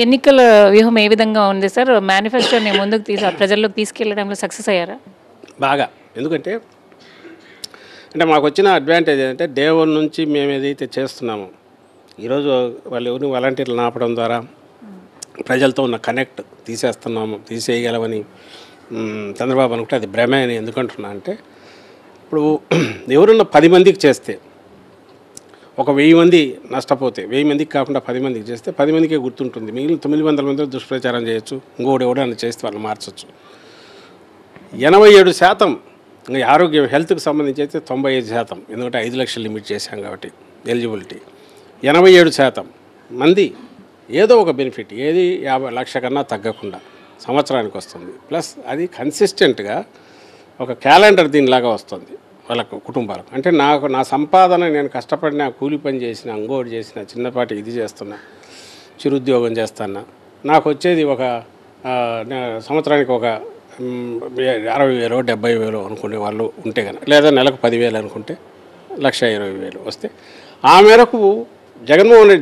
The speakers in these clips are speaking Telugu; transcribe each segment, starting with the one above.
ఎన్నికల వ్యూహం ఏ విధంగా ఉంది సార్? మేనిఫెస్టోని ముందుకు ప్రజల్లోకి తీసుకెళ్లడంలో సక్సెస్ అయ్యారా? బాగా. ఎందుకంటే మాకు వచ్చిన అడ్వాంటేజ్ ఏంటంటే డే 1 నుంచి మేము ఏదైతే చేస్తున్నామో ఈరోజు వాళ్ళు ఎవరిని వాలంటీర్లు ఆపడం ద్వారా ప్రజలతో ఉన్న కనెక్ట్ తీసేయగలమని చంద్రబాబు అనుకుంటే అది భ్రమే అని ఎందుకంటున్నా అంటే ఇప్పుడు ఎవరున్న 10 మందికి చేస్తే ఒక 1000 మంది నష్టపోతే 1000 మందికి కాకుండా 10 మందికి చేస్తే 10 మందికే గుర్తుంటుంది. మిగిలిన 900 మంది దుష్ప్రచారం చేయొచ్చు, ఎవడని చేస్తే వాళ్ళు మార్చచ్చు. 87% ఇంకా ఆరోగ్య హెల్త్కి సంబంధించి అయితే 95%, ఎందుకంటే 5 లక్షలు లిమిట్ చేశాం కాబట్టి ఎలిజిబిలిటీ. 87% మంది ఏదో ఒక బెనిఫిట్, ఏది 50 లక్షల కన్నా తగ్గకుండా సంవత్సరానికి వస్తుంది. ప్లస్ అది కన్సిస్టెంట్గా ఒక క్యాలెండర్ దీనిలాగా వస్తుంది వాళ్ళకు కుటుంబాలకు. అంటే నా సంపాదన నేను కష్టపడిన కూలి పని చేసిన, అంగోడి చేసిన, చిన్నపాటి ఇది చేస్తున్నా, చిరుద్యోగం చేస్తున్నా, నాకు వచ్చేది ఒక సంవత్సరానికి ఒక 60,000 70,000 అనుకునే వాళ్ళు ఉంటే కనుక, లేదా నెలకు 10,000 అనుకుంటే 1,20,000 వస్తే ఆ మేరకు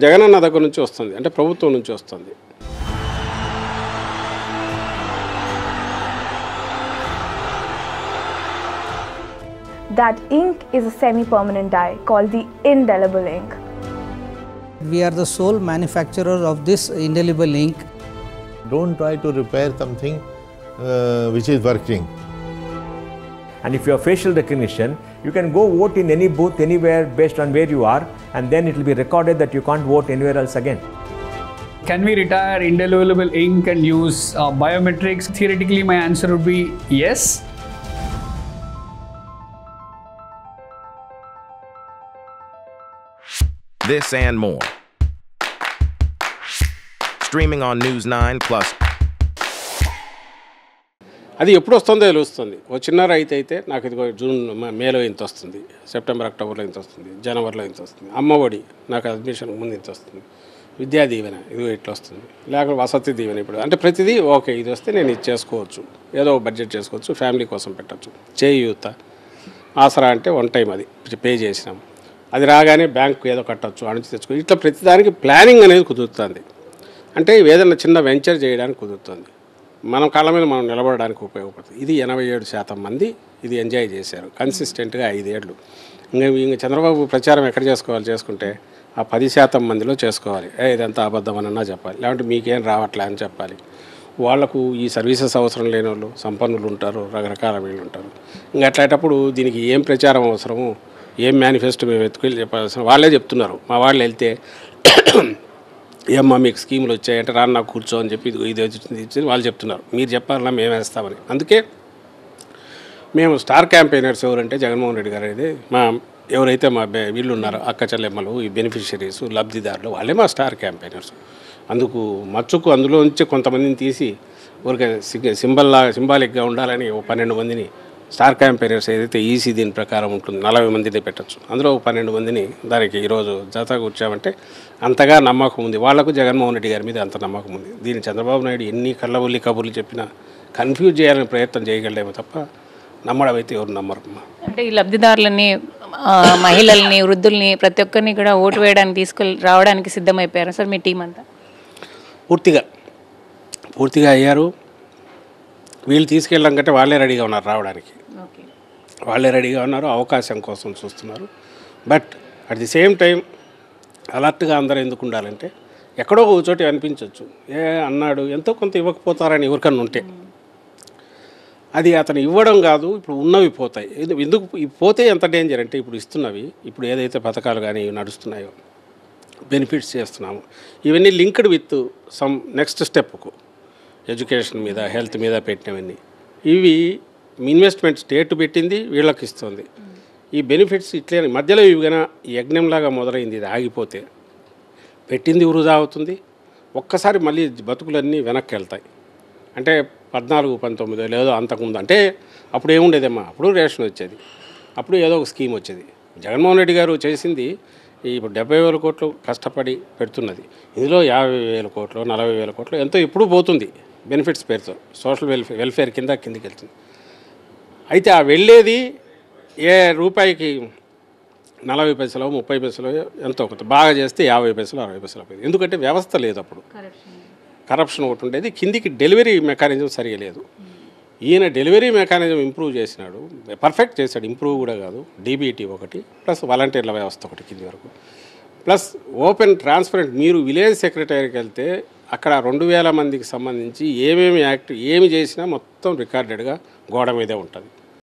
జగనన్న దగ్గర నుంచి వస్తుంది, అంటే ప్రభుత్వం నుంచి వస్తుంది. That ink is a semi-permanent dye called the indelible ink. We are the sole manufacturer of this indelible ink. Don't try to repair something which is working. And if you have facial recognition, you can go vote in any booth anywhere based on where you are, and then it will be recorded that you can't vote anywhere else again. Can we retire indelible ink and use biometrics? Theoretically, my answer would be yes. This and more. Streaming on News 9 Plus. అది ఎప్పుడు వస్తుందో తెలుస్తుంది. ఒక చిన్న రైతు అయితే నాకు ఇది జూన్ మేలో ఇంత వస్తుంది, సెప్టెంబర్ అక్టోబర్లో ఇంత వస్తుంది, జనవరిలో ఇంత వస్తుంది. అమ్మఒడి నాకు అడ్మిషన్ ముందు ఇంత వస్తుంది, విద్యా దీవెన ఇది ఇట్లా వస్తుంది, లేకపోతే వసతి దీవెన. ఇప్పుడు అంటే ప్రతిదీ ఓకే, ఇది వస్తే నేను ఇది చేసుకోవచ్చు, ఏదో బడ్జెట్ చేసుకోవచ్చు, ఫ్యామిలీ కోసం పెట్టచ్చు. చేయూత, ఆసరా అంటే 1 టైం అది పే చేసినాం, అది రాగానే బ్యాంకు ఏదో కట్టచ్చు, అణిచి తెచ్చుకో, ఇట్లా ప్రతిదానికి ప్లానింగ్ అనేది కుదురుతుంది. అంటే ఏదైనా చిన్న వెంచర్ చేయడానికి కుదురుతుంది, మనం కాళ్ళ మీద మనం నిలబడడానికి ఉపయోగపడుతుంది. ఇది 87% మంది ఇది ఎంజాయ్ చేశారు కన్సిస్టెంట్గా 5 ఏళ్ళు. ఇంకా చంద్రబాబు ప్రచారం ఎక్కడ చేసుకుంటే ఆ 10% మందిలో చేసుకోవాలి. ఇదంతా అబద్ధం అనన్నా చెప్పాలి, లేదంటే మీకేం రావట్లే అని చెప్పాలి. వాళ్లకు ఈ సర్వీసెస్ అవసరం లేని వాళ్ళు, సంపన్నులు ఉంటారు, రకరకాల వీళ్ళు ఉంటారు. ఇంకా అట్లాంటప్పుడు దీనికి ఏం ప్రచారం అవసరము, ఏం మేనిఫెస్టో మేము ఎత్తుకెళ్ళి చెప్పాల్సిన వాళ్ళే చెప్తున్నారు. మా వాళ్ళు వెళ్తే ఏమ్మా మీకు స్కీములు వచ్చాయంటే రాను నాకు కూర్చో అని చెప్పి ఇది వచ్చింది వాళ్ళు చెప్తున్నారు. మీరు చెప్పాలన్నా మేము వేస్తామని. అందుకే మేము స్టార్ క్యాంపెయినర్స్ ఎవరంటే జగన్మోహన్ రెడ్డి గారు అనేది ఎవరైతే మా వీళ్ళు ఉన్నారో అక్క చెల్లెమ్మలు, ఈ బెనిఫిషరీస్, లబ్ధిదారులు, వాళ్ళే మా స్టార్ క్యాంపెయినర్స్. అందుకు మచ్చుకు అందులో నుంచి కొంతమందిని తీసి ఊరికే సింబాలిక్గా ఉండాలని 12 మందిని స్టార్ క్యాంపెయినర్స్ ఏదైతే ఈసీ దీని ప్రకారం ఉంటుంది 40 మందిని పెట్టచ్చు, అందులో 12 మందిని దానికి ఈరోజు జత కూర్చామంటే అంతగా నమ్మకం ఉంది వాళ్లకు. జగన్మోహన్ రెడ్డి గారి మీద అంత నమ్మకం ఉంది. దీన్ని చంద్రబాబు నాయుడు ఎన్ని కళ్ళబుల్లి కబుర్లు చెప్పినా కన్ఫ్యూజ్ చేయాలని ప్రయత్నం చేయగలడేమో తప్ప నమ్మడం అయితే ఎవరు నమ్మరు. అంటే ఈ లబ్ధిదారులని, మహిళల్ని, వృద్ధుల్ని ప్రతి ఒక్కరిని కూడా ఓటు వేయడానికి రావడానికి సిద్ధమైపోయారు సార్ మీ టీం అంతా? పూర్తిగా అయ్యారు. వీళ్ళు తీసుకెళ్ళడం కంటే వాళ్ళే రెడీగా ఉన్నారు రావడానికి, వాళ్ళే రెడీగా ఉన్నారు, అవకాశం కోసం చూస్తున్నారు. But at the same time అలర్ట్గా అందరూ ఎందుకు ఉండాలంటే ఎక్కడో ఒక చోట అనిపించవచ్చు, అన్నాడు ఎంతో కొంత ఇవ్వకపోతారని ఎవరికన్నా ఉంటే అది అతను ఇవ్వడం కాదు. ఇప్పుడు ఉన్నవి పోతాయి. ఎందుకు పోతే ఎంత డేంజర్ అంటే ఇప్పుడు ఇస్తున్నవి, ఇప్పుడు ఏదైతే పథకాలు కానీ నడుస్తున్నాయో, బెనిఫిట్స్ చేస్తున్నాము, ఇవన్నీ లింక్డ్ విత్ సమ్ నెక్స్ట్ స్టెప్కు ఎడ్యుకేషన్ మీద, హెల్త్ మీద పెట్టినవన్నీ. ఇవి ఇన్వెస్ట్మెంట్ స్టేట్ పెట్టింది, వీళ్ళకి ఇస్తుంది. ఈ బెనిఫిట్స్ ఇట్లే మధ్యలో ఇవి కన్నా యజ్ఞంలాగా మొదలైంది. ఇది ఆగిపోతే పెట్టింది వృధా అవుతుంది. ఒక్కసారి మళ్ళీ బతుకులన్నీ వెనక్కి వెళ్తాయి. అంటే 14-19 లేదో అంతకుముందు అంటే అప్పుడు ఏముండేదమ్మా, అప్పుడు రేషన్ వచ్చేది, అప్పుడు ఏదో ఒక స్కీమ్ వచ్చేది. జగన్మోహన్ రెడ్డి గారు చేసింది ఇప్పుడు 70,000 కోట్లు కష్టపడి పెడుతున్నది. ఇందులో 50,000 కోట్లు, 40,000 కోట్లు ఎంతో ఇప్పుడు పోతుంది బెనిఫిట్స్ పేరుతో, సోషల్ వెల్ఫేర్ కిందకి వెళ్తుంది. అయితే ఆ వెళ్ళేది ఏ రూపాయికి 40 పైసలు, 30 పైసలు ఎంతో కొంత, బాగా చేస్తే 50 పైసలు, 60 పైసలు పోయింది. ఎందుకంటే వ్యవస్థ లేదు అప్పుడు. కరప్షన్ ఒకటి ఉండేది, కిందికి డెలివరీ మెకానిజం సరిగా లేదు. ఈయన డెలివరీ మెకానిజం ఇంప్రూవ్ చేసినాడు, పర్ఫెక్ట్ చేశాడు, ఇంప్రూవ్ కూడా కాదు. డీబీటీ ఒకటి ప్లస్ వాలంటీర్ల వ్యవస్థ ఒకటి కింది వరకు, ప్లస్ ఓపెన్ ట్రాన్స్పరెంట్. మీరు విలేజ్ సెక్రటరీకి వెళ్తే అక్కడ 2000 మందికి సంబంధించి ఏమేమి యాక్ట్ ఏమి చేసినా మొత్తం రికార్డెడ్గా గోడ మీదే ఉంటుంది.